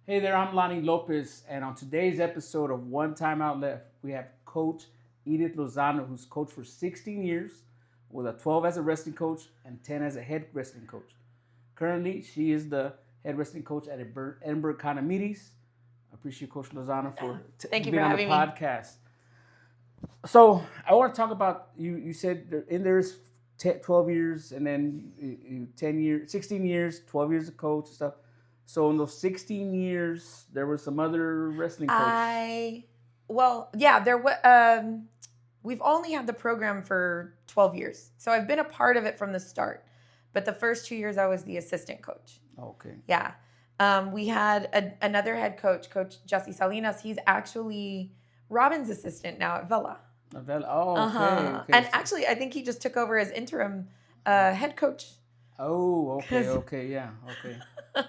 Hey there, I'm Lonnie Lopez, and on today's episode of One Time Out Left, we have Coach Edith Lozano, who's coached for 16 years, with a 12 as a wrestling coach and 10 as a head wrestling coach. Currently, she is the head wrestling coach at Edinburg Economedes. I appreciate Coach Lozano for Thank you being for on the having me. podcast. So I want to talk about you said there's 12 years and then 10 years, 16 years, 12 years of coach and stuff. So in those 16 years, there were some other wrestling coaches. We've only had the program for 12 years. So I've been a part of it from the start. But the first 2 years, I was the assistant coach. Okay. Yeah. We had another head coach, Coach Jesse Salinas. He's actually Robin's assistant now at Vela. Oh, okay. And actually, I think he just took over as interim head coach. Oh, okay, yeah, okay.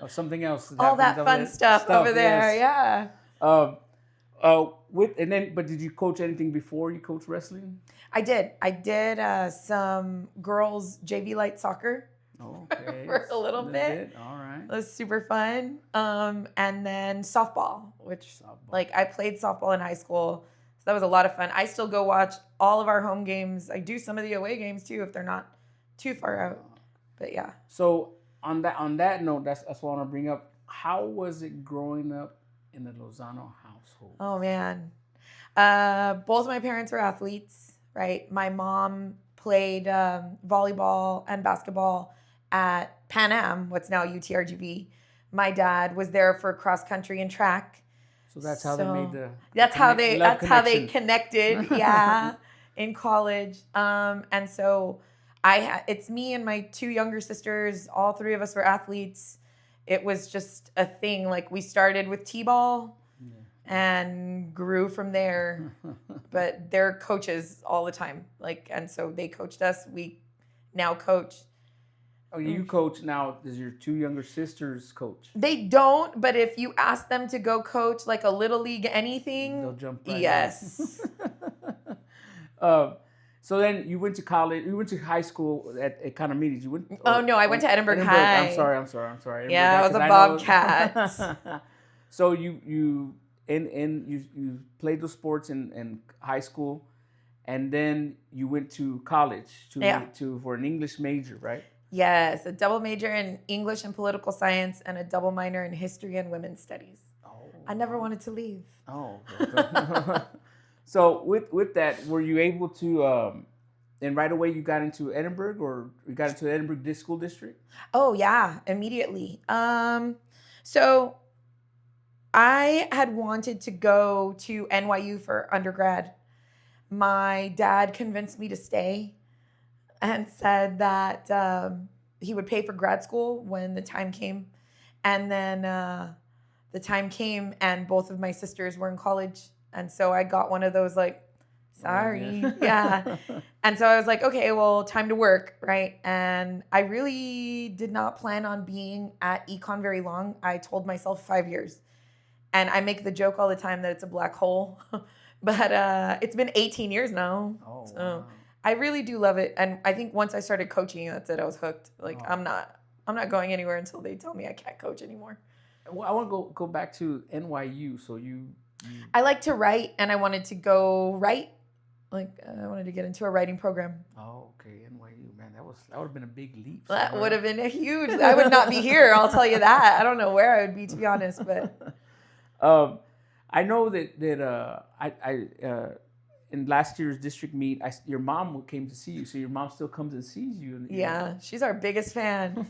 Something else. All that fun stuff over there, yes. Yeah. But did you coach anything before you coached wrestling? I did. I did some girls JV light soccer. Okay. For a little bit. All right. It was super fun. And then softball, like I played softball in high school. So that was a lot of fun. I still go watch all of our home games. I do some of the away games too if they're not too far out. But yeah. So on that note, that's what I want to bring up. How was it growing up in the Lozano household? Oh man. Both my parents were athletes, right? My mom played volleyball and basketball at Pan Am, what's now UTRGV. My dad was there for cross country and track. So that's how they made the. That's how they connected. Yeah, in college. And so it's me and my two younger sisters. All three of us were athletes. It was just a thing. Like we started with t-ball. And grew from there, but they're coaches all the time. And so they coached us. We now coach. Oh, you coach now. Does your two younger sisters coach? They don't, but if you ask them to go coach like a little league anything, they'll jump right yes. So then you went to college. You went to high school at Economedes. You went. No, I went to Edinburg High. I'm sorry. Edinburg yeah, I was a Bobcat. So you played those sports in high school, and then you went to college for an English major, right? Yes, a double major in English and political science, and a double minor in history and women's studies. Oh, I never wanted to leave. Oh. So with that, were you able to? And right away you got into Edinburg, or you got into Edinburg School District? Oh yeah, immediately. So I had wanted to go to NYU for undergrad. My dad convinced me to stay and said that he would pay for grad school when the time came. And then the time came and both of my sisters were in college. And so I got one of those sorry. Yeah. And so I was like, okay, well, time to work, right? And I really did not plan on being at econ very long. I told myself 5 years. And I make the joke all the time that it's a black hole. But it's been 18 years now. Oh, so wow. I really do love it. And I think once I started coaching, that's it. I was hooked. I'm not going anywhere until they tell me I can't coach anymore. Well, I want to go back to NYU. So I like to write, and I wanted to go write. I wanted to get into a writing program. Oh, okay. NYU, man. That would have been a big leap. That would have been a huge. I would not be here. I'll tell you that. I don't know where I would be, to be honest, but. I know that I in last year's district meet, your mom came to see you, so your mom still comes and sees you. Yeah, she's our biggest fan.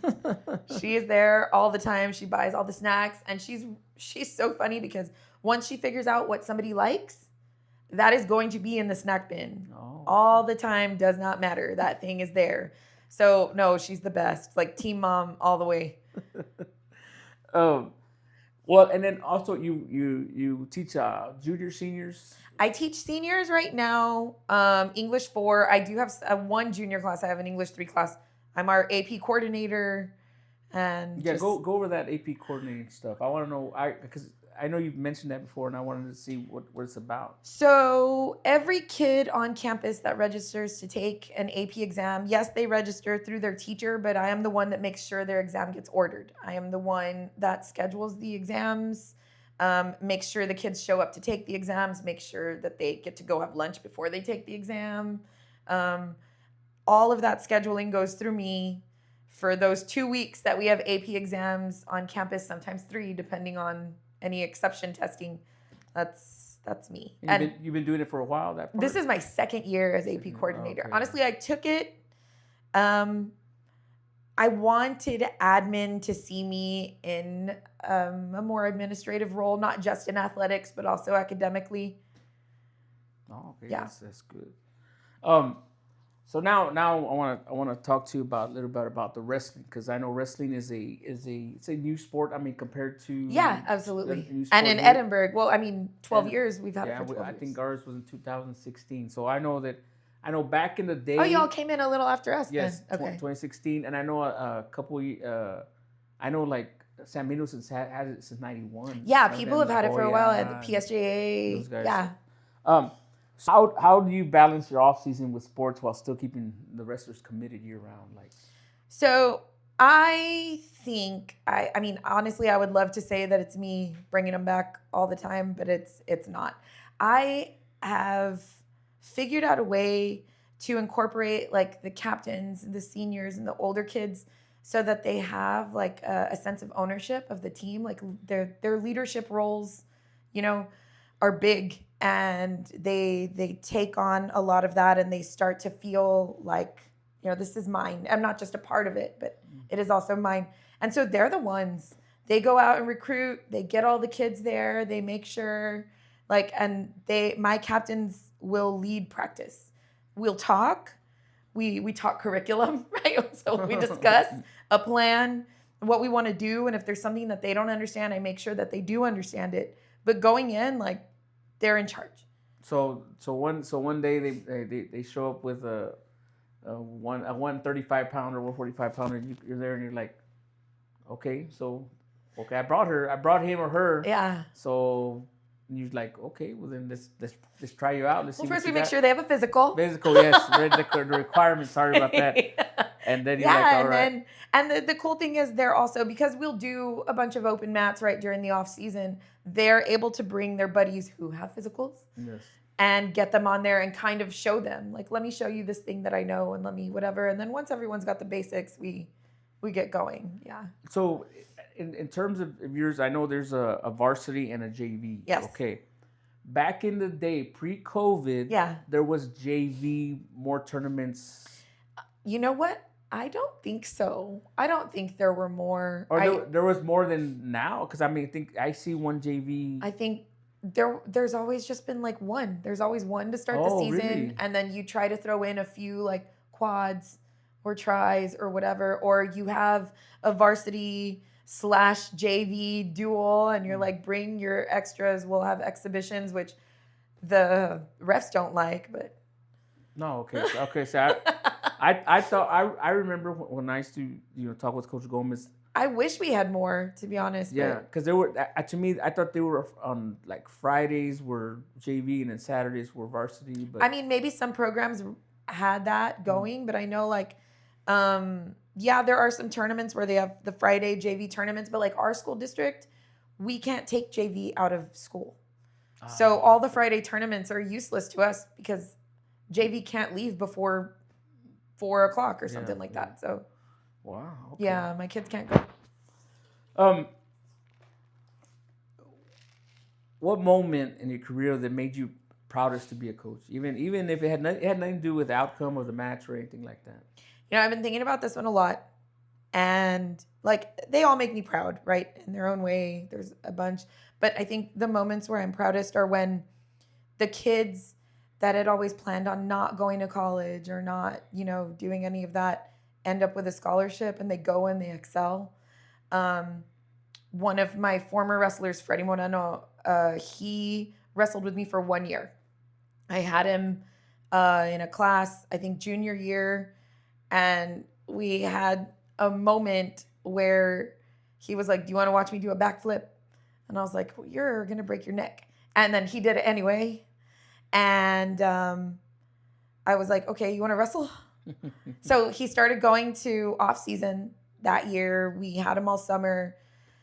She is there all the time. She buys all the snacks, and she's so funny because once she figures out what somebody likes, that is going to be in the snack bin. Oh. All the time, does not matter. That thing is there. So no, she's the best. Team mom all the way. Well, and then also you teach junior seniors. I teach seniors right now, English 4. I do have one junior class. I have an English 3 class. I'm our AP coordinator, and go over that AP coordinating stuff. I want to know because I know you've mentioned that before, and I wanted to see what it's about. So every kid on campus that registers to take an AP exam, yes, they register through their teacher, but I am the one that makes sure their exam gets ordered. I am the one that schedules the exams, makes sure the kids show up to take the exams, make sure that they get to go have lunch before they take the exam. All of that scheduling goes through me for those 2 weeks that we have AP exams on campus, sometimes 3, depending on any exception testing. That's me. And you've been doing it for a while. That part? This is my second year as AP coordinator. Okay. Honestly, I took it. I wanted admin to see me in a more administrative role, not just in athletics, but also academically. Oh, okay. Yeah. That's good. So now I want to talk to you a little bit about the wrestling, because I know wrestling is a new sport. I mean, compared to Absolutely. And in Edinburg, 12 years we've had it for 12 years. I think ours was in 2016. So I know back in the day. Oh, y'all came in a little after us. Yes, then. Okay. 2016, and I know a couple. I know like San Minos has it since '91. Yeah, people have had it for a while at the PSJA. Those guys. Yeah. So how do you balance your off season with sports while still keeping the wrestlers committed year round? So I think I mean honestly, I would love to say that it's me bringing them back all the time, but it's not. I have figured out a way to incorporate like the captains, the seniors, and the older kids, so that they have like a sense of ownership of the team. Like their leadership roles, are big. And they take on a lot of that, and they start to feel like, this is mine. I'm not just a part of it, but it is also mine. And so they're the ones, they go out and recruit, they get all the kids there, they make sure my captains will lead practice. We'll talk, we talk curriculum, right? So we discuss a plan, what we want to do. And if there's something that they don't understand, I make sure that they do understand it. But going in, they're in charge. So one day they show up with a 135 pounder, 145 pounder. You're there and you're like, okay, I brought him or her. Yeah. So you're like, okay, well then let's try you out. Well, first we make sure they have a physical. Physical, yes, the requirements. Sorry about that. And then you're like, all right. And the cool thing is they're also, because we'll do a bunch of open mats right during the off season, they're able to bring their buddies who have physicals. Yes. And get them on there and kind of show them, let me show you this thing that I know, and let me whatever. And then once everyone's got the basics, we get going. Yeah. So in terms of yours, I know there's a varsity and a JV. Yes. Okay. Back in the day, pre-COVID, there was JV, more tournaments. You know what? I don't think so. I don't think there were more. Or there was more than now? Because I think I see one JV. I think there's always just been one. There's always one to start the season. Really? And then you try to throw in a few quads or tries or whatever. Or you have a varsity / JV duel and you're bring your extras. We'll have exhibitions, which the refs don't like, but. No, okay. Okay, so I remember when I used to talk with Coach Gomez. I wish we had more, to be honest. Yeah, because they were, to me, I thought they were on Fridays were JV and then Saturdays were varsity. But I mean, maybe some programs had that going, but I know there are some tournaments where they have the Friday JV tournaments, but our school district, we can't take JV out of school. So all the Friday tournaments are useless to us because JV can't leave before 4:00 or something like that. So, wow. Okay. Yeah, my kids can't go. What moment in your career that made you proudest to be a coach? Even if it had nothing to do with the outcome of the match or anything like that. I've been thinking about this one a lot, and they all make me proud, right? In their own way. There's a bunch, but I think the moments where I'm proudest are when the kids that had always planned on not going to college or not, doing any of that, end up with a scholarship and they go and they excel. One of my former wrestlers, Freddie Moreno, he wrestled with me for 1 year. I had him in a class, I think junior year, and we had a moment where he was like, do you want to watch me do a backflip? And I was like, well, you're going to break your neck. And then he did it anyway. And I was like, okay, you want to wrestle? So he started going to off season that year. We had him all summer.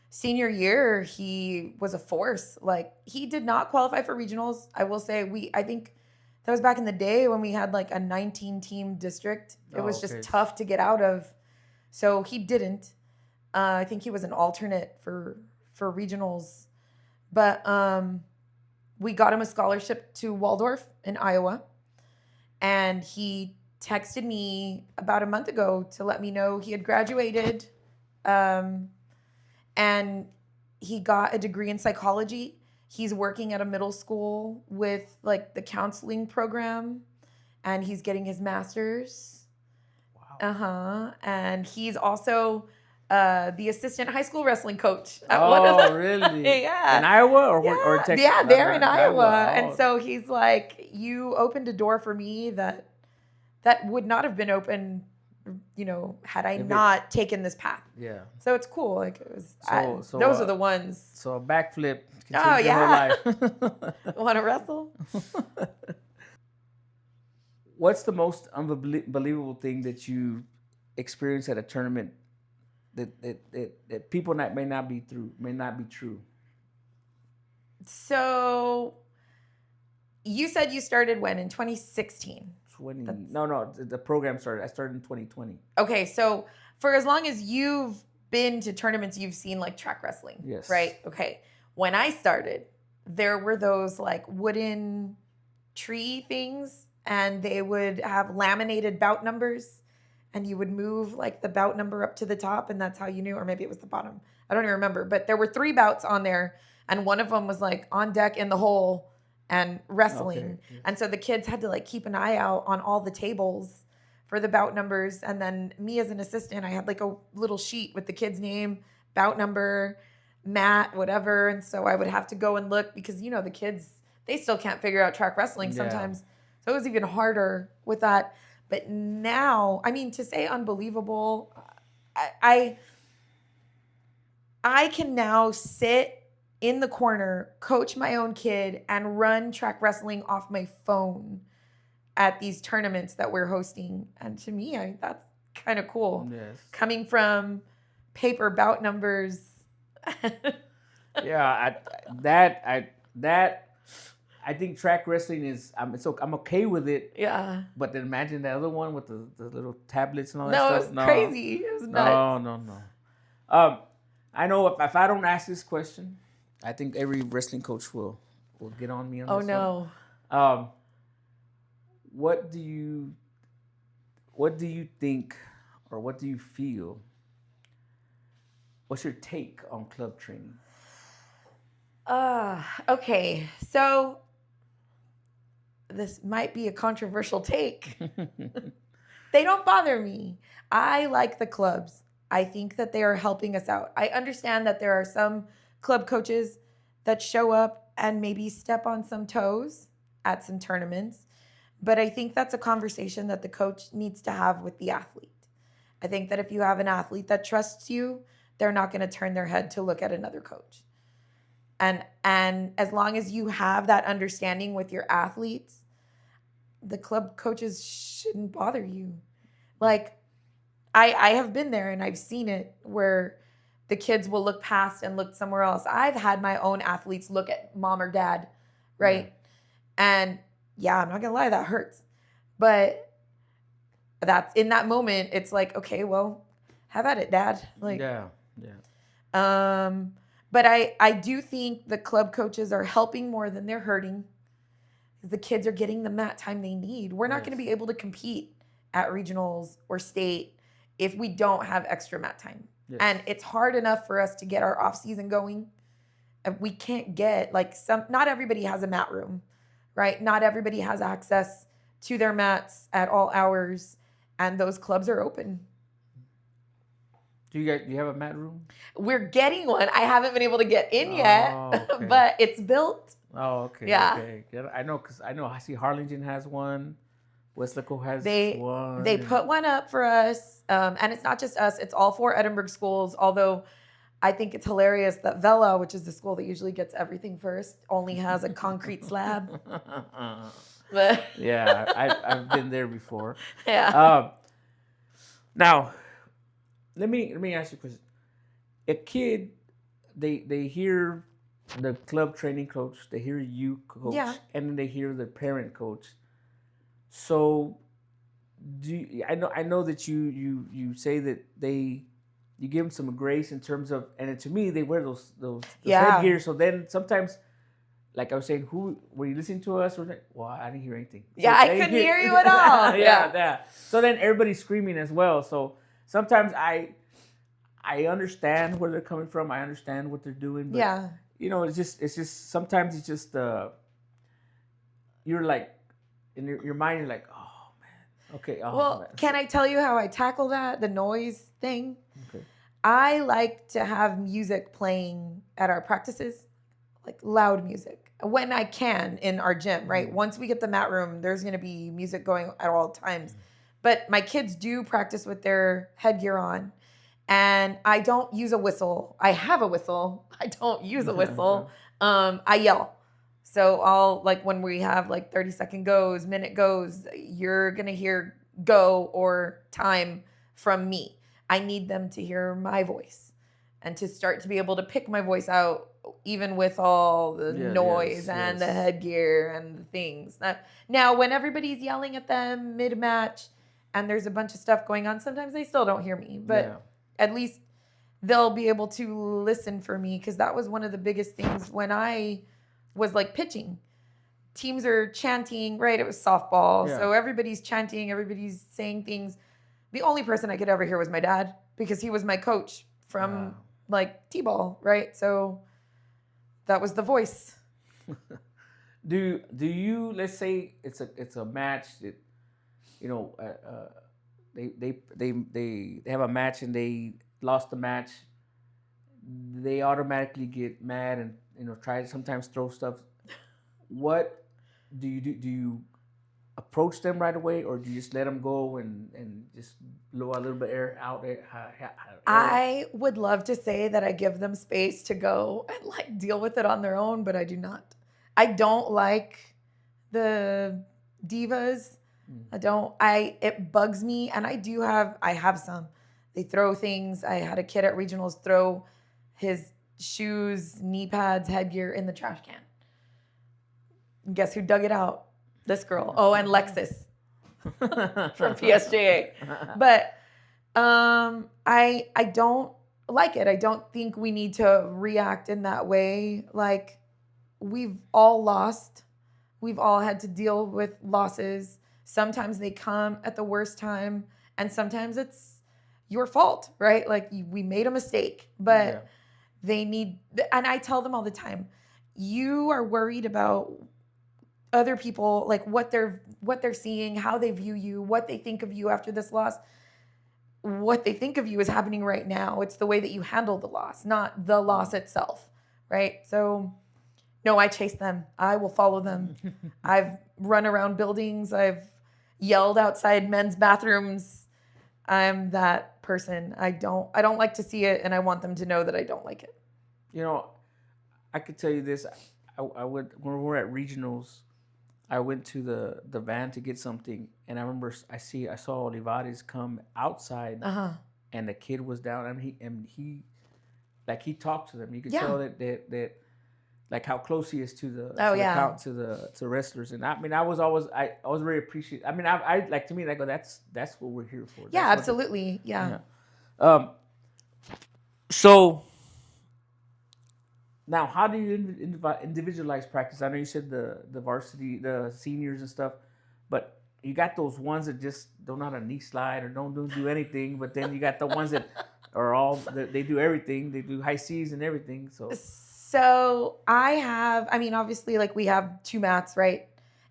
Senior year, he was a force. Like, he did not qualify for regionals. I will say I think that was back in the day when we had like a 19-team district. It was just tough to get out of. So he didn't. I think he was an alternate for regionals. But we got him a scholarship to Waldorf in Iowa. And he texted me about a month ago to let me know he had graduated. And he got a degree in psychology. He's working at a middle school with like the counseling program, and he's getting his master's. Wow. And he's also the assistant high school wrestling coach. Really? Yeah. In Iowa or Texas? Yeah, they're in Iowa. And so he's like, you opened a door for me that would not have been open, had I not taken this path. Yeah. So it's cool. Like, it was. So those are the ones. So a backflip can Oh, change your whole life. Want to wrestle? What's the most unbelievable thing that you experienced at a tournament that people may not be true? So you said you started when? In 2016? No, the program started. I started in 2020. Okay, so for as long as you've been to tournaments, you've seen like track wrestling. Yes. Right? Okay. When I started, there were those like wooden tree things, and they would have laminated bout numbers, and you would move like the bout number up to the top, and that's how you knew, or maybe it was the bottom. I don't even remember, but there were 3 bouts on there, and one of them was like on deck in the hole and wrestling. Okay. Yes. And so the kids had to like keep an eye out on all the tables for the bout numbers. And then me as an assistant, I had like a little sheet with the kid's name, bout number, mat, whatever. And so I would have to go and look because, the kids, they still can't figure out track wrestling sometimes. So it was even harder with that. But now, I mean, to say unbelievable, I can now sit in the corner, coach my own kid, and run track wrestling off my phone at these tournaments that we're hosting. And to me, that's kind of cool. Yes. Coming from paper bout numbers. Yeah, I think track wrestling is I'm okay with it. Yeah. But then imagine the other one with the little tablets and all that stuff. No, it was crazy. It was nuts. No. I know if I don't ask this question, I think every wrestling coach will get on me on this no. one. What do you think, or what do you feel? What's your take on club training? Okay. So this might be a controversial take. They don't bother me. I like the clubs. I think that they are helping us out. I understand that there are some club coaches that show up and maybe step on some toes at some tournaments. But I think that's a conversation that the coach needs to have with the athlete. I think that if you have an athlete that trusts you, they're not going to turn their head to look at another coach. And as long as you have that understanding with your athletes, the club coaches shouldn't bother you. Like, I have been there and I've seen it where the kids will look past and look somewhere else. I've had my own athletes look at mom or dad, right? Yeah. And yeah, I'm not going to lie, that hurts. But that's in that moment, it's like, okay, well, have at it, dad. Like, yeah. But I do think the club coaches are helping more than they're hurting. The kids are getting the mat time they need. We're not going to be able to compete at regionals or state if we don't have extra mat time. Yes. And it's hard enough for us to get our off season going. And we can't get not everybody has a mat room, right? Not everybody has access to their mats at all hours, and those clubs are open. Do you have a mat room? We're getting one. I haven't been able to get in yet, okay. But it's built. Oh, okay. Yeah. Okay. I know I see Harlingen has one. Westlaco has one. They put one up for us, and it's not just us. It's all 4 Edinburg schools, although I think it's hilarious that Vela, which is the school that usually gets everything first, only has a concrete slab. But Yeah, I've been there before. yeah. Now, let me ask you a question. A kid, they hear the club training coach, they hear you coach, Yeah. and then they hear the parent coach. So, I know that you say that you give them some grace in terms of, and to me they wear those Yeah. headgear. So then sometimes, like I was saying, who were you listening to us? Well, I didn't hear anything. Yeah, I couldn't hear you at all. Yeah. So then everybody's screaming as well. So sometimes I understand where they're coming from. I understand what they're doing. But, Yeah. it's just sometimes it's just you're like in your mind you're like, oh man, okay. Oh, Well, man. can I tell you how I tackle that? The noise thing. Okay. I like to have music playing at our practices, like loud music, when I can in our gym, right? Once we get the mat room, there's going to be music going at all times. But my kids do practice with their headgear on, and I don't use a whistle. I have a whistle. I don't use a whistle. I yell. So I'll, like, when we have like 30-second goes, minute goes, you're going to hear go or time from me. I need them to hear my voice and to start to be able to pick my voice out, even with all the noise and the headgear and the things. Now, when everybody's yelling at them mid-match and there's a bunch of stuff going on, sometimes they still don't hear me. But at least they'll be able to listen for me, because that was one of the biggest things when I was like pitching. Teams are chanting, right? It was softball. So everybody's chanting, everybody's saying things. The only person I could ever hear was my dad, because he was my coach from like T-ball, right? So that was the voice. Do you, let's say it's a match that, they have a match and they lost the match, they automatically get mad and try to sometimes throw stuff. What do you do? Do you approach them right away, or do you just let them go and just blow a little bit air out there? I would love to say that I give them space to go and like deal with it on their own, but I do not. I don't like the divas. It bugs me. And I have some. They throw things. I had a kid at regionals throw his shoes, knee pads, headgear in the trash can. And guess who dug it out? This girl. Oh, and Lexus from PSJA. But I don't like it. I don't think we need to react in that way. Like, we've all lost. We've all had to deal with losses. Sometimes they come at the worst time, and sometimes it's your fault, right? Like, we made a mistake, but they need, and I tell them all the time, you are worried about other people, like what they're seeing, how they view you, what they think of you after this loss. What they think of you is happening right now. It's the way that you handle the loss, not the loss itself, right? So, no, I chase them. I will follow them. I've run around buildings. I've yelled outside men's bathrooms. I'm that person. I don't like to see it, and I want them to know that I don't like it. I could tell you this. I went, when we were at regionals, I went to the van to get something, and I remember I saw Olivares come outside, and the kid was down, and he talked to them. You could tell that like how close he is to the wrestlers, and I was very appreciative. I mean, I like, to me, like, that's what we're here for. Yeah, absolutely. Yeah. So now, how do you individualize practice? I know you said the varsity, the seniors and stuff, but you got those ones that just don't know how to knee slide or don't do anything. But then you got the ones that are they do everything. They do high C's and everything. So obviously, like, we have 2 mats, right?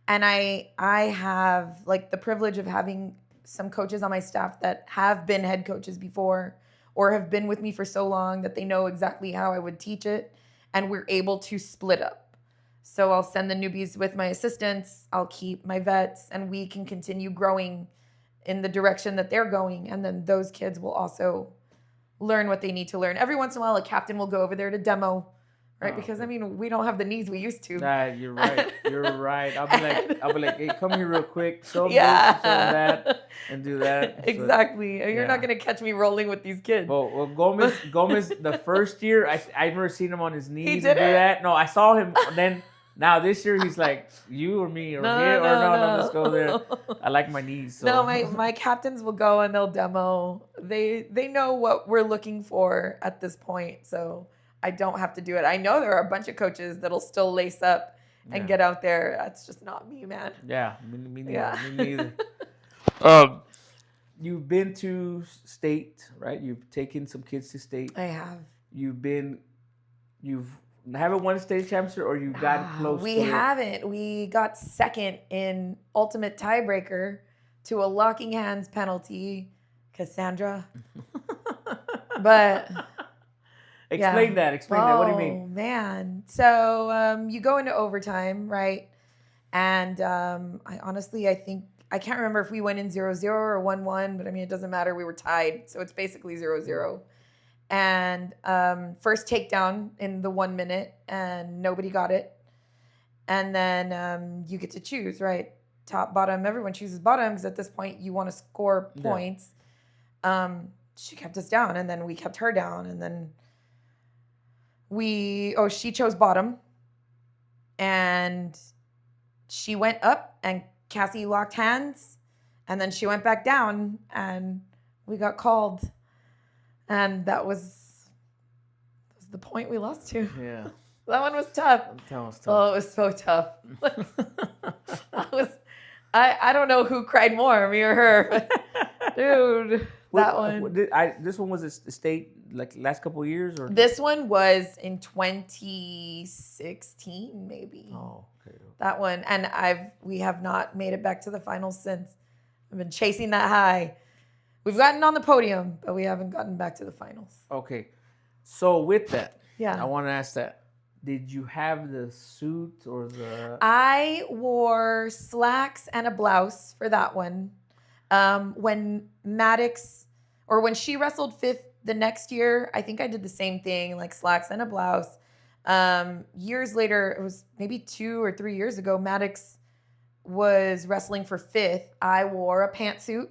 And I have like the privilege of having some coaches on my staff that have been head coaches before, or have been with me for so long that they know exactly how I would teach it. And we're able to split up. So I'll send the newbies with my assistants. I'll keep my vets, and we can continue growing in the direction that they're going. And then those kids will also learn what they need to learn. Every once in a while, a captain will go over there to demo, right? Oh, Because okay. I mean, we don't have the needs we used to. You're right. You're right. I'll be like, hey, come here real quick. Show them Yeah. this, show them that, and do that. So, Exactly. You're yeah. not gonna catch me rolling with these kids. Well, Gomez, the first year I never seen him on his knees did and do it? that. No, I saw him then. Now this year he's like, you or me or here or no, let's go there. I like my knees. So. No, my captains will go and they'll demo. They know what we're looking for at this point, so I don't have to do it. I know there are a bunch of coaches that'll still lace up and get out there. That's just not me, man. Yeah, me neither. Yeah. Me neither. You've been to state, right? You've taken some kids to state. I have. You've haven't won a state championship, or you've gotten close. We haven't. We got second in ultimate tiebreaker to a locking hands penalty, Cassandra. But explain that. Explain that. What do you mean? Oh man! So you go into overtime, right? And I think I can't remember if we went in 0-0 or 1-1, but I mean it doesn't matter. We were tied, so it's basically 0-0. And first takedown in the 1 minute, and nobody got it. And then you get to choose, right? Top, bottom. Everyone chooses bottom because at this point you want to score points. She kept us down, and then we kept her down, and then she chose bottom, and she went up, and Cassie locked hands, and then she went back down, and we got called. And that was the point we lost to. Yeah. That one was tough. That was tough. Oh, it was so tough. I don't know who cried more, me or her. But dude, that one. This one was a state like last couple of years, or this one was in 2016 maybe. Oh, okay. That one, and we have not made it back to the finals since. I've been chasing that high. We've gotten on the podium, but we haven't gotten back to the finals. Okay. So with that, yeah, I want to ask that. Did you have the suit or the... I wore slacks and a blouse for that one. When when she wrestled fifth the next year, I think I did the same thing, like slacks and a blouse. Years later, it was maybe 2 or 3 years ago, Maddox was wrestling for fifth. I wore a pantsuit.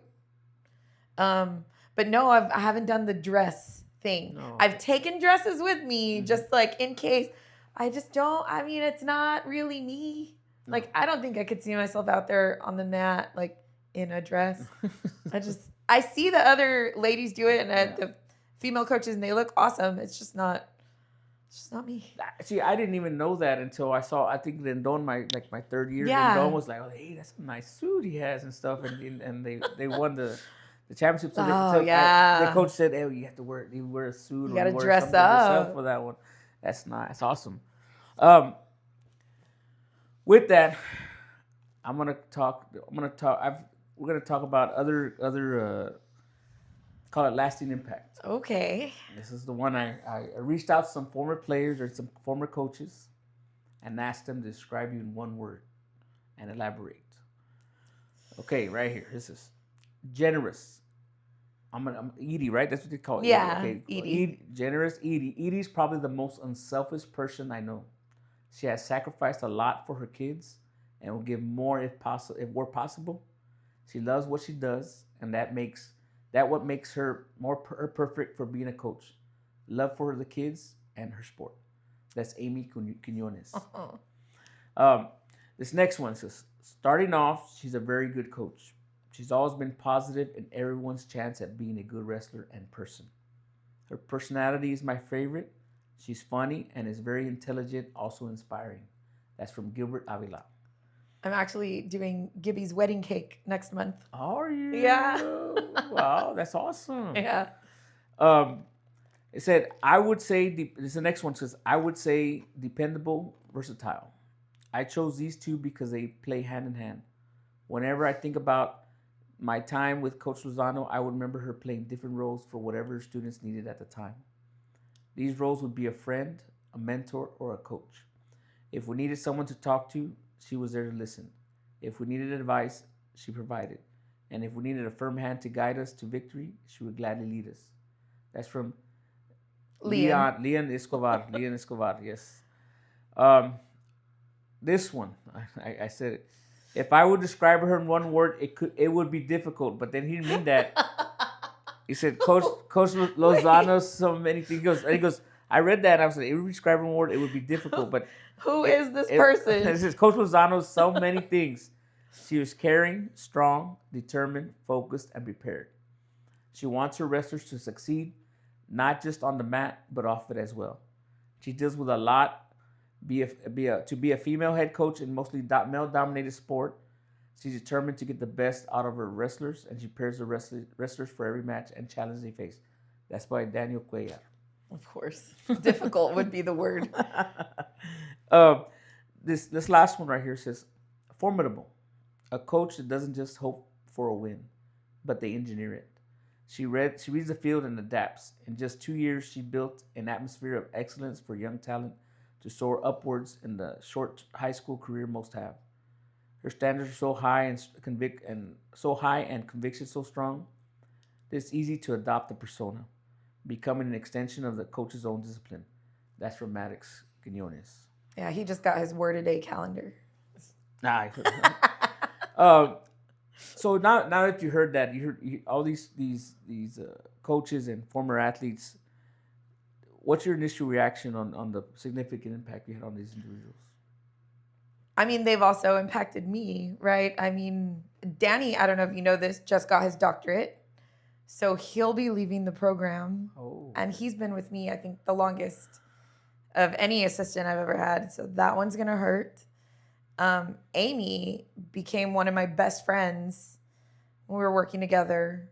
But no, I haven't done the dress thing. No. I've taken dresses with me just like in case. I just don't, I mean, it's not really me. No. Like, I don't think I could see myself out there on the mat, like in a dress. I see the other ladies do it and the female coaches and they look awesome. It's just not me. See, I didn't even know that until I saw, I think Rendon, my third year, Rendon was like, oh, hey, that's a nice suit he has and stuff. And they won the championship. So the coach said, hey, you have to wear a suit. You got to dress up for that one. That's nice. That's awesome. With that, we're gonna talk about other call it lasting impact. Okay. This is the one I reached out to some former players or some former coaches and asked them to describe you in one word and elaborate. Okay, right here. This is generous. I'm Edie, right? That's what they call it. Yeah, okay. Edie. Generous Edie. Edie's probably the most unselfish person I know. She has sacrificed a lot for her kids and will give more if were possible. She loves what she does, and that what makes her her perfect for being a coach. Love for the kids and her sport. That's Amy Quinones. This next one says, starting off, she's a very good coach. She's always been positive in everyone's chance at being a good wrestler and person. Her personality is my favorite. She's funny and is very intelligent, also inspiring. That's from Gilbert Avila. I'm actually doing Gibby's wedding cake next month. Are you? Yeah. Wow, that's awesome. Yeah. It said, I would say, this is the next one says, I would say dependable, versatile. I chose these two because they play hand in hand. Whenever I think about my time with Coach Lozano, I would remember her playing different roles for whatever students needed at the time. These roles would be a friend, a mentor, or a coach. If we needed someone to talk to, she was there to listen. If we needed advice, she provided. And if we needed a firm hand to guide us to victory, she would gladly lead us. That's from Leon. Leon Escobar. Leon Escobar, yes. This one, I said it. If I would describe her in one word, it would be difficult. But then he didn't mean that. He said, Coach Lozano, so many things. He goes, I read that and I was like, if we describe her in one word, it would be difficult. But Who is this person? It says, Coach Lozano, so many things. She was caring, strong, determined, focused, and prepared. She wants her wrestlers to succeed, not just on the mat, but off it as well. She deals with a lot. To be a female head coach in mostly male-dominated sport, she's determined to get the best out of her wrestlers, and she prepares the wrestlers for every match and challenge they face. That's by Daniel Cuellar. Of course. Difficult would be the word. This last one right here says, formidable. A coach that doesn't just hope for a win, but they engineer it. She reads the field and adapts. In just 2 years, she built an atmosphere of excellence for young talent to soar upwards in the short high school career most have. Her standards are so high and conviction so strong that it's easy to adopt the persona, becoming an extension of the coach's own discipline. That's from Maddox Quinones. Yeah, he just got his word a day calendar. Nah. So now that you heard that, you heard all these coaches and former athletes. What's your initial reaction on the significant impact you had on these individuals? I mean, they've also impacted me, right? I mean, Danny, I don't know if you know this, just got his doctorate. So he'll be leaving the program. Oh. And he's been with me, I think, the longest of any assistant I've ever had. So that one's going to hurt. Amy became one of my best friends when we were working together.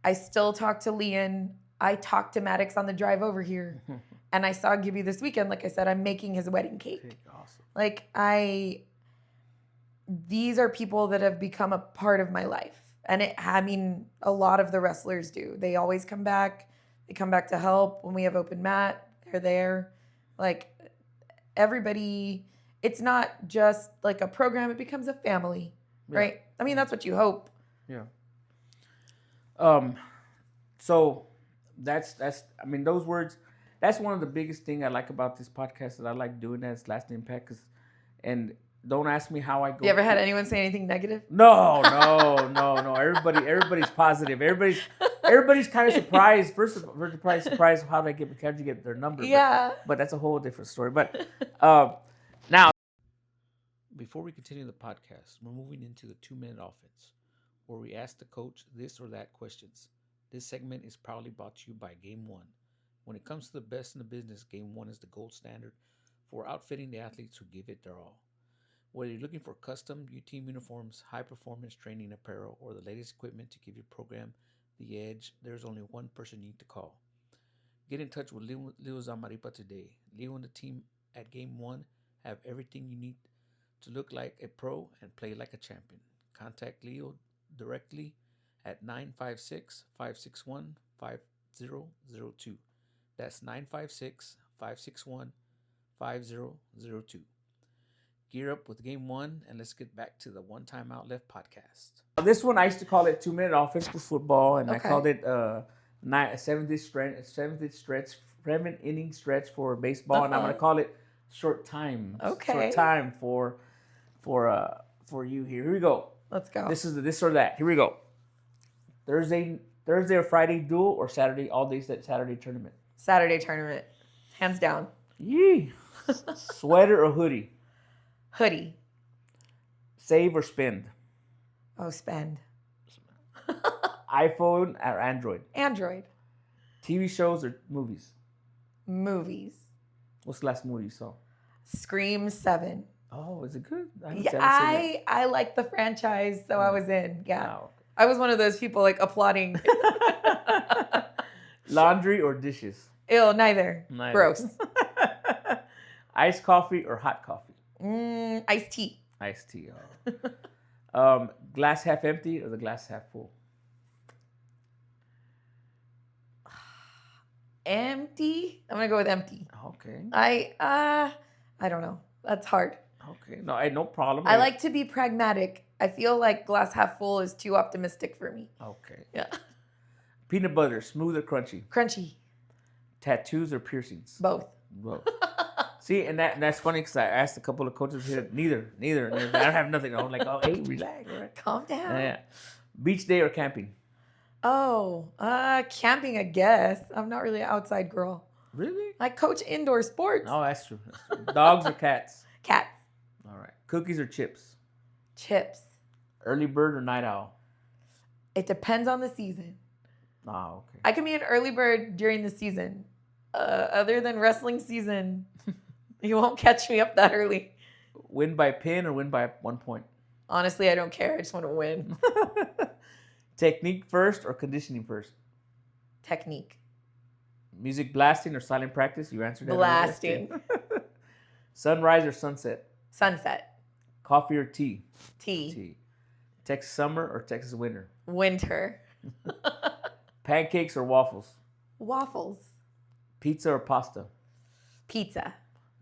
I still talk to Leon. I talked to Maddox on the drive over here. And I saw Gibby this weekend. Like I said, I'm making his wedding cake. Awesome. Like these are people that have become a part of my life. And a lot of the wrestlers do. They always come back. They come back to help when we have open mat. They're there. Like everybody, it's not just like a program. It becomes a family, right? I mean, that's what you hope. Yeah. So that's I mean, those words, that's one of the biggest thing I like about this podcast that I like doing that is lasting impact. And don't ask me how I go. You ever had anyone say anything negative? No. Everybody's positive. Everybody's kind of surprised. First, surprised how did you get their number? Yeah. But that's a whole different story. But now, before we continue the podcast, we're moving into the 2-minute offense, where we ask the coach this or that questions. This segment is proudly brought to you by Game One. When it comes to the best in the business, Game One is the gold standard for outfitting the athletes who give it their all. Whether you're looking for custom team uniforms, high-performance training apparel, or the latest equipment to give your program the edge, there's only one person you need to call. Get in touch with Leo Zamaripa today. Leo and the team at Game One have everything you need to look like a pro and play like a champion. Contact Leo directly at 956-561-5002. That's 956-561-5002. Gear up with Game One, and let's get back to the One Time Out Left podcast. This one, I used to call it 2-minute offense for football, and I called it 7-inning stretch for baseball, and I'm going to call it short time. Okay. Short time for you here. Here we go. Let's go. This is the this or that. Here we go. Thursday or Friday duel or Saturday Saturday tournament. Saturday tournament, hands down. Yee. Sweater or hoodie. Hoodie. Save or spend. Oh, spend. iPhone or Android. Android. TV shows or movies. Movies. What's the last movie you saw? Scream 7. Oh, is it good? I like the franchise, so I was in. Yeah. Wow. I was one of those people like applauding. Laundry or dishes? Ew, neither. Gross. Iced coffee or hot coffee? Iced tea. Iced tea. Oh. Glass half empty or the glass half full? Empty. I'm gonna go with empty. Okay. I don't know. That's hard. Okay. No problem. I like to be pragmatic. I feel like glass half full is too optimistic for me. Okay. Yeah. Peanut butter, smooth or crunchy? Crunchy. Tattoos or piercings? Both. Both. See, and that's funny because I asked a couple of coaches here, neither. And I don't have nothing. I'm like, oh, hey, relax, right? Calm down. Yeah. Beach day or camping? Oh, camping, I guess. I'm not really an outside girl. Really? I coach indoor sports. Oh, that's true. Dogs or cats? Cats. All right. Cookies or chips? Chips. Early bird or night owl? It depends on the season. Oh, okay. I can be an early bird during the season. Other than wrestling season, you won't catch me up that early. Win by pin or win by 1 point? Honestly, I don't care. I just want to win. Technique first or conditioning first? Technique. Music blasting or silent practice? You answered that. Blasting. Sunrise or sunset? Sunset. Coffee or tea? Tea. Texas summer or Texas winter? Winter. Pancakes or waffles? Waffles. Pizza or pasta? Pizza.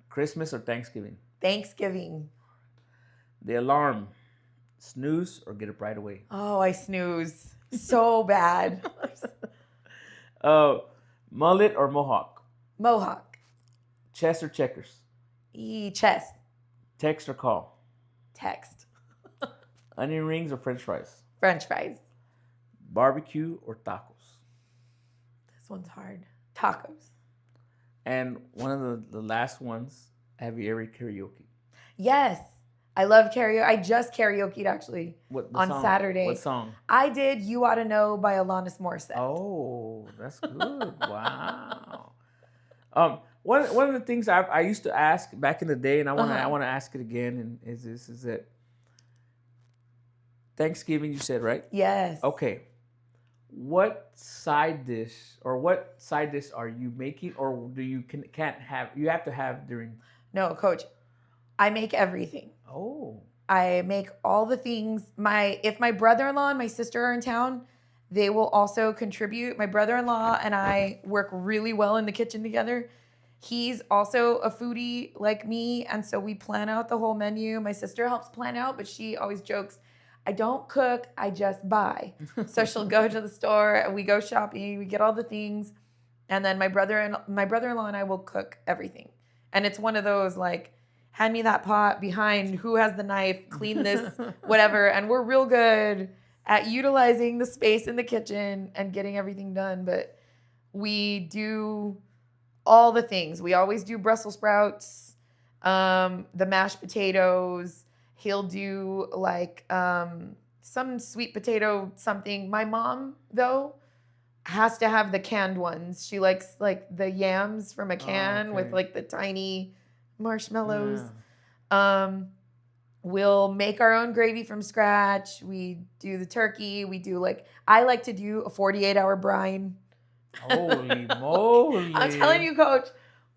Christmas or Thanksgiving? Thanksgiving. The alarm. Snooze or get up right away? Oh, I snooze so bad. Mullet or mohawk? Mohawk. Chess or checkers? Chest. Text or call? Text. Onion rings or french fries? French fries. Barbecue or tacos? This one's hard. Tacos. And one of the last ones, have you ever karaoke? Yes. I love karaoke. I just karaoke'd actually on song? Saturday. What song? I did You Oughta Know by Alanis Morissette. Oh, that's good. Wow. One of the things I used to ask back in the day, and I want to ask it again, and is that Thanksgiving you said, right? Yes. Okay. What side dish are you making, or do you can't have? You have to have during. No, Coach. I make everything. Oh. I make all the things. If my brother-in-law and my sister are in town, they will also contribute. My brother-in-law and I work really well in the kitchen together. He's also a foodie like me, and so we plan out the whole menu. My sister helps plan out, but she always jokes, I don't cook, I just buy. So she'll go to the store and we go shopping, we get all the things, and then my brother-in-law and I will cook everything. And it's one of those like, hand me that pot behind, who has the knife, clean this, whatever. And we're real good at utilizing the space in the kitchen and getting everything done. But we do all the things. We always do Brussels sprouts, the mashed potatoes. He'll do like some sweet potato something. My mom, though, has to have the canned ones. She likes like the yams from a can with like the tiny marshmallows. Yeah. We'll make our own gravy from scratch. We do the turkey. We do I like to do a 48-hour brine. Holy moly. I'm telling you, Coach,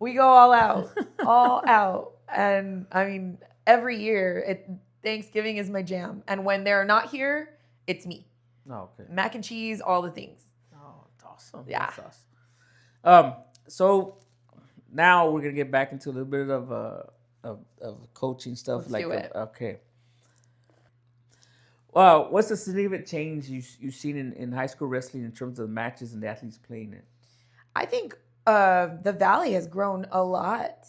we go all out, all out. And I mean, every year, Thanksgiving is my jam. And when they're not here, it's me. Oh, okay. Mac and cheese, all the things. Oh, that's awesome. Yeah. That's awesome. So now we're gonna get back into a little bit of coaching stuff. Let's do it. Okay. Well, what's the significant change you've seen in high school wrestling in terms of the matches and the athletes playing it? I think the Valley has grown a lot.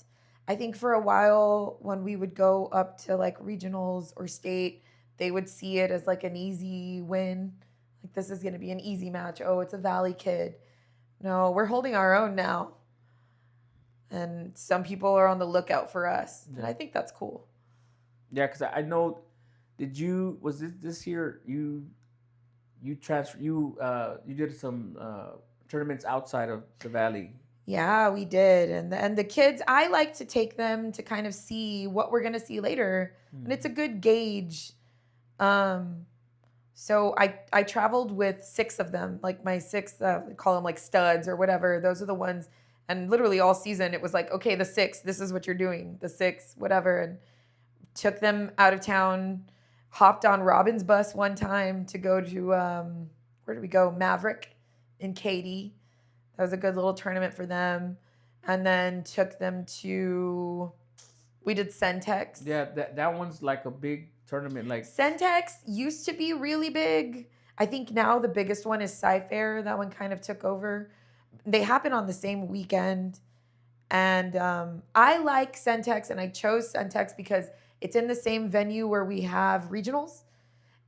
I think for a while when we would go up to like regionals or state, they would see it as like an easy win. Like, this is going to be an easy match. Oh, it's a Valley kid. No, we're holding our own now. And some people are on the lookout for us. Yeah. And I think that's cool. Yeah, because I know, was it this year you did some tournaments outside of the Valley? Yeah, we did. And the kids, I like to take them to kind of see what we're going to see later. Mm. And it's a good gauge. So I traveled with 6 of them, like my 6, we call them like studs or whatever. Those are the ones. And literally all season, it was like, okay, the 6, this is what you're doing. The 6, whatever. And took them out of town, hopped on Robin's bus one time to go to, where did we go? Maverick in Katy. That was a good little tournament for them. And then took them to, we did Centex. Yeah, that one's like a big tournament. Like Centex used to be really big. I think now the biggest one is Sci-Fair. That one kind of took over. They happen on the same weekend. And I like Centex, and I chose Centex because it's in the same venue where we have regionals.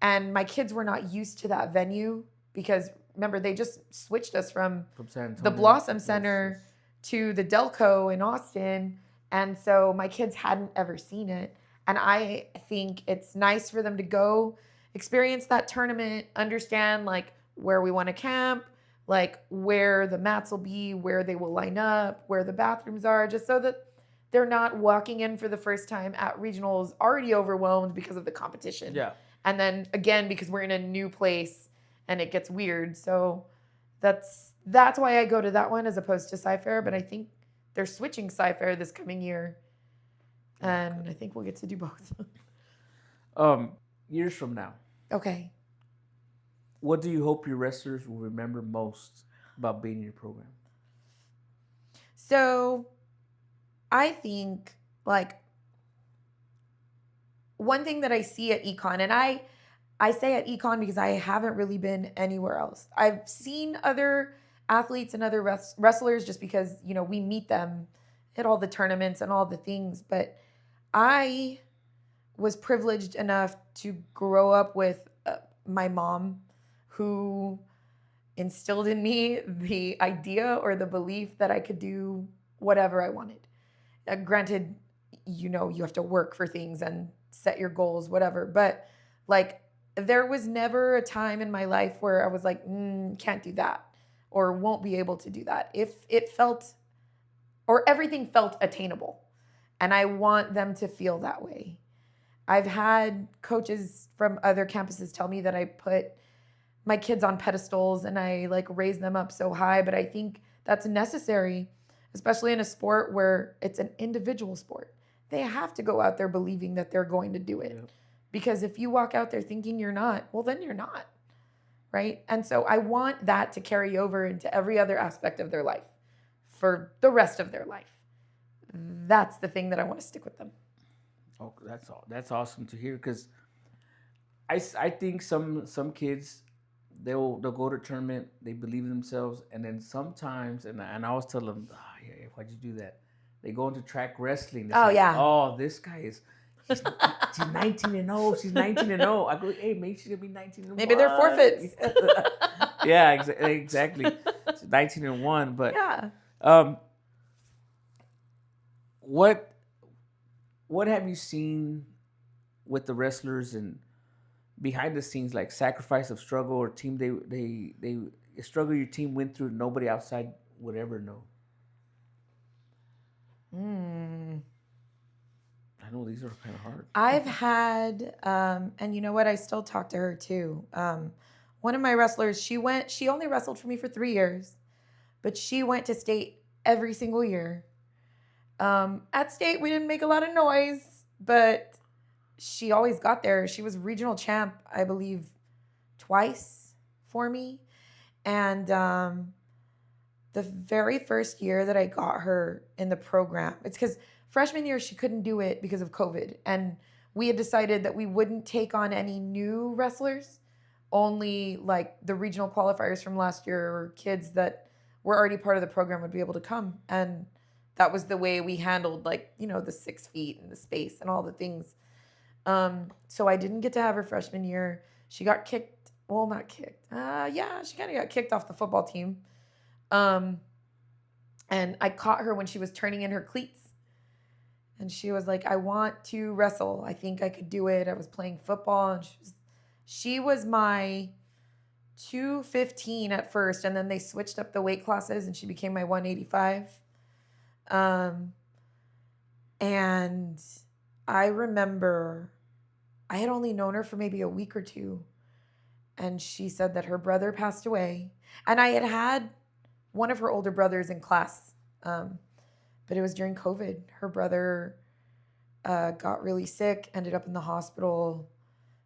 And my kids were not used to that venue because remember, they just switched us from San Antonio, the Blossom Center to the Delco in Austin. And so my kids hadn't ever seen it. And I think it's nice for them to go experience that tournament, understand like where we want to camp, like where the mats will be, where they will line up, where the bathrooms are, just so that they're not walking in for the first time at regionals already overwhelmed because of the competition. Yeah. And then again, because we're in a new place and it gets weird. So that's why I go to that one as opposed to Sci-Fair. But I think they're switching Sci-Fair this coming year. And I think we'll get to do both. Years from now, Okay. what do you hope your wrestlers will remember most about being in your program? So I think like one thing that I see at Econ, and I say at Econ because I haven't really been anywhere else. I've seen other athletes and other wrestlers just because, you know, we meet them at all the tournaments and all the things. But I was privileged enough to grow up with my mom, who instilled in me the idea or the belief that I could do whatever I wanted. Granted, you know, you have to work for things and set your goals, whatever. But like, there was never a time in my life where I was like, can't do that or won't be able to do that. If it felt, or everything felt attainable. And I want them to feel that way. I've had coaches from other campuses tell me that I put my kids on pedestals and I like raise them up so high, but I think that's necessary, especially in a sport where it's an individual sport. They have to go out there believing that they're going to do it. Yep. Because if you walk out there thinking you're not, well, then you're not, right? And so I want that to carry over into every other aspect of their life for the rest of their life. That's the thing that I want to stick with them. Oh, that's awesome to hear, because I think some kids, they'll go to a tournament, they believe in themselves, and then sometimes, and I always tell them, yeah, why'd you do that? They go into track wrestling. Yeah. Oh, this guy she's 19-0. She's 19-0. I go, hey, maybe she's gonna be 19-1. Maybe they're forfeits. Yeah, exactly. She's 19-1, but yeah. What have you seen with the wrestlers and behind the scenes, like sacrifice of struggle or team they struggle your team went through, nobody outside would ever know? I know these are kind of hard. I've had, and you know what? I still talk to her too. One of my wrestlers, she only wrestled for me for 3 years, but she went to state every single year. At state, we didn't make a lot of noise, but she always got there. She was regional champ, I believe, twice for me. And the very first year that I got her in the program, it's because freshman year she couldn't do it because of COVID. And we had decided that we wouldn't take on any new wrestlers, only like the regional qualifiers from last year or kids that were already part of the program would be able to come. And that was the way we handled, like, you know, the 6 feet and the space and all the things. So I didn't get to have her freshman year. She got kicked. Well, not kicked. Yeah, she kind of got kicked off the football team. And I caught her when she was turning in her cleats. And she was like, I want to wrestle. I think I could do it. I was playing football. And she was my 215 at first. And then they switched up the weight classes and she became my 185. And I remember I had only known her for maybe a week or two. And she said that her brother passed away. And I had one of her older brothers in class. But it was during COVID. Her brother got really sick, ended up in the hospital,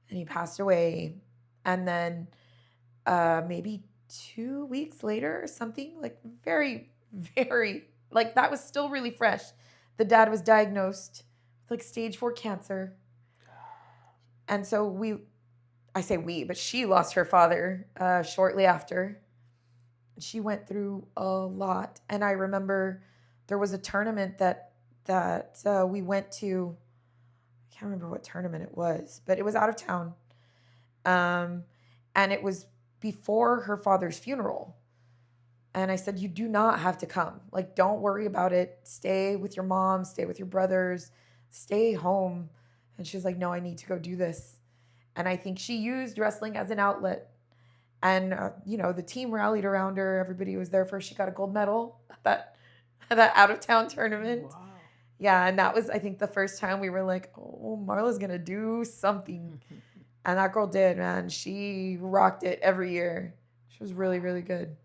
and he passed away. And then maybe 2 weeks later or something, like very, very, like that was still really fresh. The dad was diagnosed with like stage 4 cancer. And so I say we, but she lost her father shortly after. She went through a lot. And I remember there was a tournament that we went to. I can't remember what tournament it was, but it was out of town. And it was before her father's funeral. And I said, you do not have to come. Like, don't worry about it. Stay with your mom, stay with your brothers, stay home. And she was like, no, I need to go do this. And I think she used wrestling as an outlet. And, the team rallied around her. Everybody was there for her. She got a gold medal at that out-of-town tournament. Wow. Yeah, and that was, I think, the first time we were like, oh, Marla's going to do something. And that girl did, man. She rocked it every year. She was really, really good.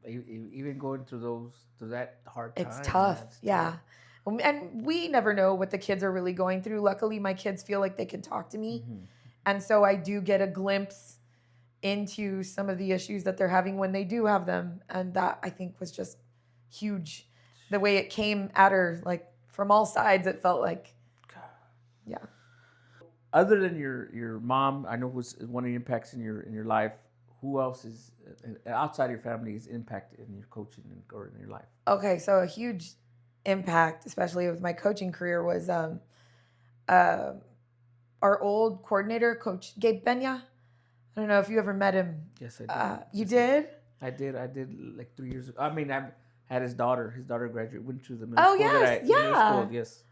Even going through that hard time. It's tough, yeah. And we never know what the kids are really going through. Luckily, my kids feel like they can talk to me. Mm-hmm. And so I do get a glimpse into some of the issues that they're having when they do have them. And that, I think, was just huge. The way it came at her, like, from all sides, it felt like, yeah. Other than your mom, I know was one of the impacts in your life. Who else is outside your family is impacted in your coaching or in your life? Okay, so a huge impact, especially with my coaching career, was our old coordinator, Coach Gabe Benya. I don't know if you ever met him. Yes, I did. You did? I did like 3 years ago. I mean, I had his daughter. His daughter graduated, went to the middle school. Yes, yeah. Middle school, yes.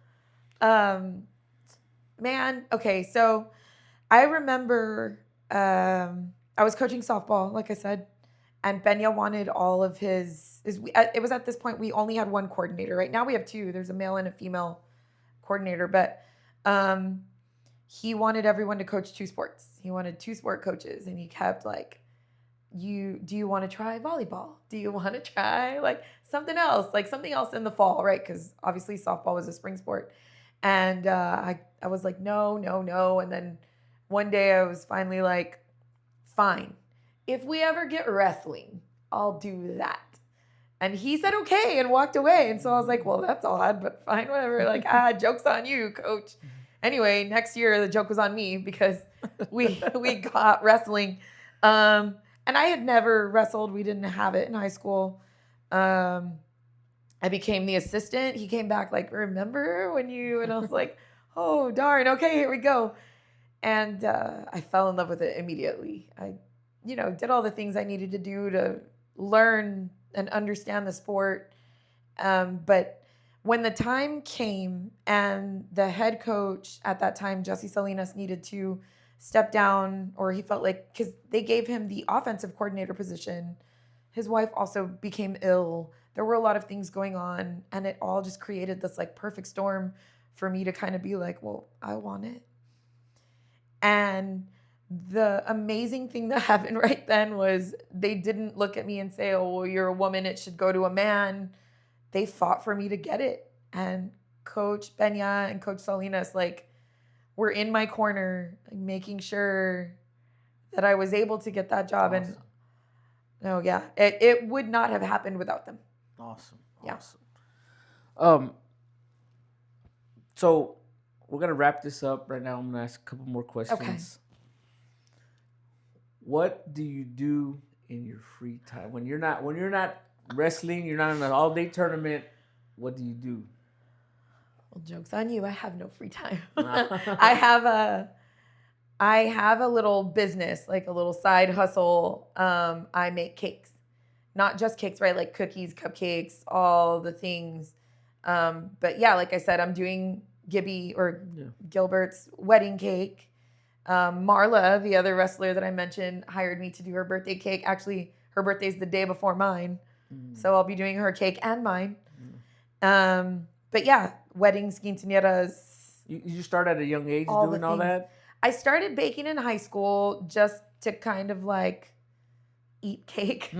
Man, okay, so I remember I was coaching softball, like I said, and Benya wanted all of his it was at this point we only had one coordinator. Right now we have two. There's a male and a female coordinator, but he wanted everyone to coach two sports. He wanted two sport coaches, and he kept like, do you want to try volleyball? Do you want to try like something else in the fall, right? Because obviously softball was a spring sport. And I was like, no. And then one day I was finally like, fine. If we ever get wrestling, I'll do that. And he said, okay, and walked away. And so I was like, well, that's odd, but fine, whatever. Like, joke's on you, coach. Anyway, next year the joke was on me because we got wrestling. And I had never wrestled. We didn't have it in high school. I became the assistant. He came back like, remember when you, and I was like, oh, darn. Okay, here we go. And I fell in love with it immediately. I, did all the things I needed to do to learn and understand the sport. But when the time came and the head coach at that time, Jesse Salinas, needed to step down, or he felt like, because they gave him the offensive coordinator position, his wife also became ill. There were a lot of things going on, and it all just created this like perfect storm for me to kind of be like, well, I want it. And the amazing thing that happened right then was they didn't look at me and say, oh, well, you're a woman, it should go to a man. They fought for me to get it. And Coach Benya and Coach Salinas, like, were in my corner, like, making sure that I was able to get that job. Awesome. And no, yeah, it would not have happened without them. Awesome. Yeah. So we're gonna wrap this up right now. I'm gonna ask a couple more questions. Okay. What do you do in your free time when you're not wrestling? You're not in an all-day tournament. What do you do? Well, joke's on you. I have no free time. I have a little business, like a little side hustle. I make cakes, not just cakes, right? Like cookies, cupcakes, all the things. But yeah, like I said, I'm doing Gilbert's wedding cake. Marla, the other wrestler that I mentioned, hired me to do her birthday cake. Actually, her birthday's the day before mine. So I'll be doing her cake and mine. But yeah, weddings, quinceañeras. You start at a young age doing all that? I started baking in high school just to kind of like eat cake.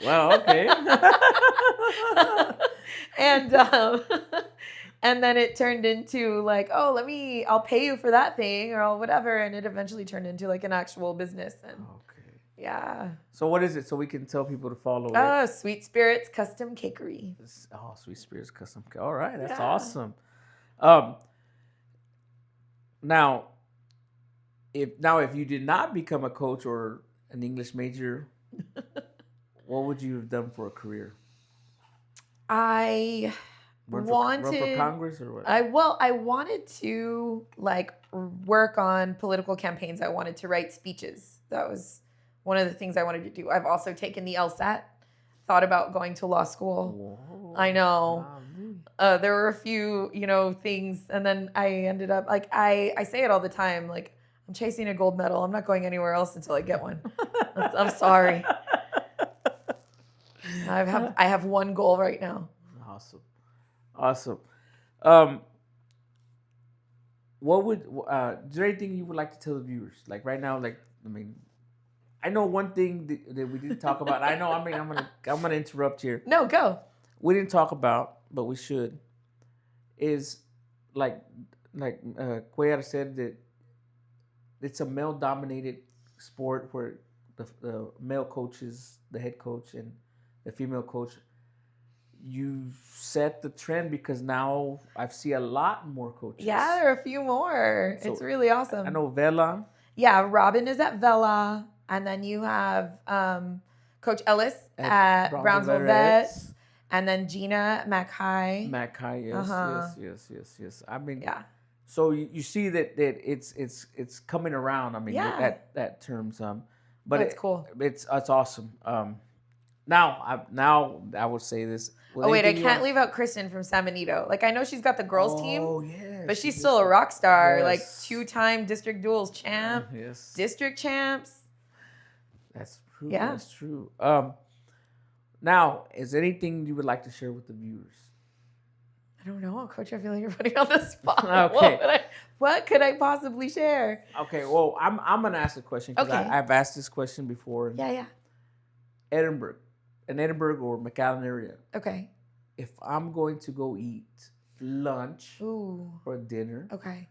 Well, okay. And then it turned into like, oh, I'll pay you for that thing or whatever. And it eventually turned into like an actual business. And okay. Yeah. So what is it? So we can tell people to follow it. Sweet Spirits Custom Cakery. Sweet Spirits Custom. All right. That's Yeah. awesome. Now, if you did not become a coach or an English major, what would you have done for a career? I Run for wanted Congress or what? I wanted to like work on political campaigns. I wanted to write speeches. That was one of the things I wanted to do. I've also taken the LSAT, thought about going to law school. Whoa, I know. golly. There were a few, things, and then I ended up like I say it all the time. Like I'm chasing a gold medal. I'm not going anywhere else until I get one. I'm sorry. I have one goal right now. Awesome, awesome. Um, what would is there anything you would like to tell the viewers? Like right now, like I mean, I know one thing that we didn't talk about. I know. I mean, I'm gonna interrupt here. No, go. We didn't talk about, but we should. Is like Cuellar said that it's a male dominated sport where the male coach is the head coach and the female coach. You set the trend because now I see a lot more coaches. Yeah, there are a few more. So, It's really awesome. I know Vela. Yeah, Robin is at Vela, and then you have Coach Ellis at Brownsville Vets, and then Gina at Mac High. Yes. I mean, Yeah. So you see that it's coming around. I mean, Yeah. that terms. But That's cool. It's awesome. Now I would say this. Oh wait, I can't leave out Kristen from San Benito. Like I know she's got the girls team. Oh yeah. But she's still a rock star. Yes. Like 2-time district duels champ. Yes. District champs. That's true. Yeah. That's true. Now, is there anything you would like to share with the viewers? I don't know, Coach. I feel like you're putting me on the spot. Okay. What could I possibly share? Okay. Well, I'm gonna ask a question because Okay. I've asked this question before. Yeah. Edinburg or McAllen area. Okay. If I'm going to go eat lunch Ooh. or dinner, Okay.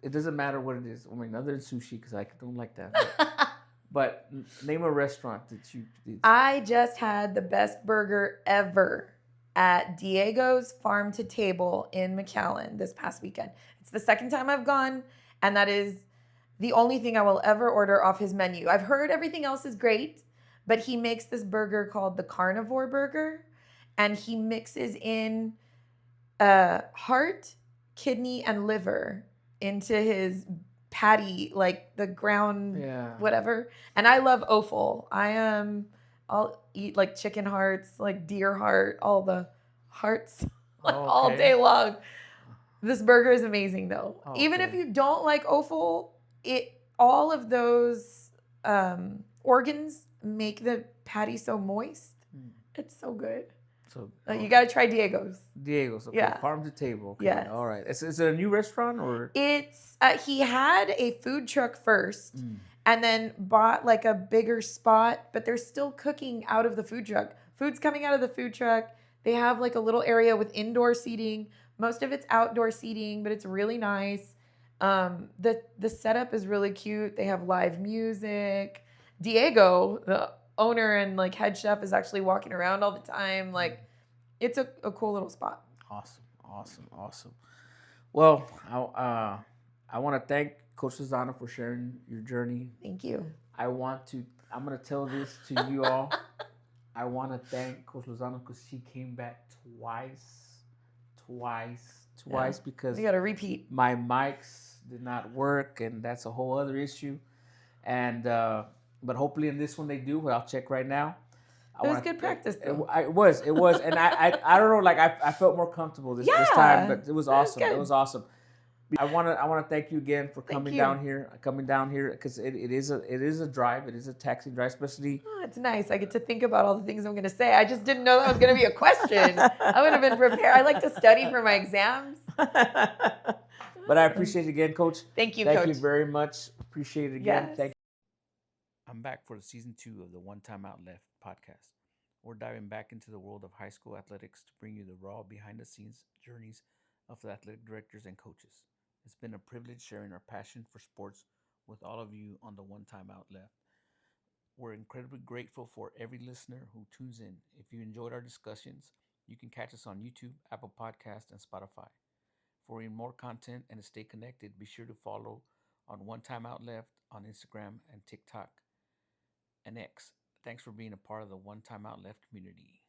it doesn't matter what it is. I mean, other than sushi because I don't like that. But name a restaurant that you. I just had the best burger ever at Diego's Farm to Table in McAllen this past weekend. It's the second time I've gone, and that is the only thing I will ever order off his menu. I've heard everything else is great, but he makes this burger called the Carnivore Burger, and he mixes in heart, kidney, and liver into his patty, like the ground whatever. And I love offal. I'll eat like chicken hearts, like deer heart, all the hearts all day long. This burger is amazing though. Okay. Even if you don't like offal, all of those organs make the patty so moist. It's so good. So you got to try Diego's. Okay. Yeah. Farm to Table. Okay. Yes. All right. Is it a new restaurant or? It's he had a food truck first, and then bought like a bigger spot, but they're still cooking out of the food truck. Food's coming out of the food truck. They have like a little area with indoor seating. Most of it's outdoor seating, but it's really nice. The setup is really cute. They have live music. Diego, the owner and like head chef, is actually walking around all the time. Like it's a cool little spot. Awesome. Well, I want to thank Coach Lozano for sharing your journey. Thank you. I'm going to tell this to you all. I want to thank Coach Lozano because she came back twice because you got to repeat. My mics did not work, and that's a whole other issue. And but hopefully in this one they do. I'll check right now. It was good practice though. It was, and I don't know. Like I felt more comfortable this time, but it was awesome. It was awesome. I want to thank you again for coming down here because it is a drive. It is a taxi drive, especially. Oh, it's nice. I get to think about all the things I'm going to say. I just didn't know that was going to be a question. I would have been prepared. I like to study for my exams. But I appreciate it again, Coach. Thank you, Coach. Thank you very much. Appreciate it again. Yes. Thank you. I'm back for season 2 of the One Time Out Left podcast. We're diving back into the world of high school athletics to bring you the raw behind-the-scenes journeys of the athletic directors and coaches. It's been a privilege sharing our passion for sports with all of you on the One Time Out Left. We're incredibly grateful for every listener who tunes in. If you enjoyed our discussions, you can catch us on YouTube, Apple Podcasts, and Spotify. For even more content and to stay connected, be sure to follow on One Time Out Left on Instagram and TikTok and X. Thanks for being a part of the One Time Out Left community.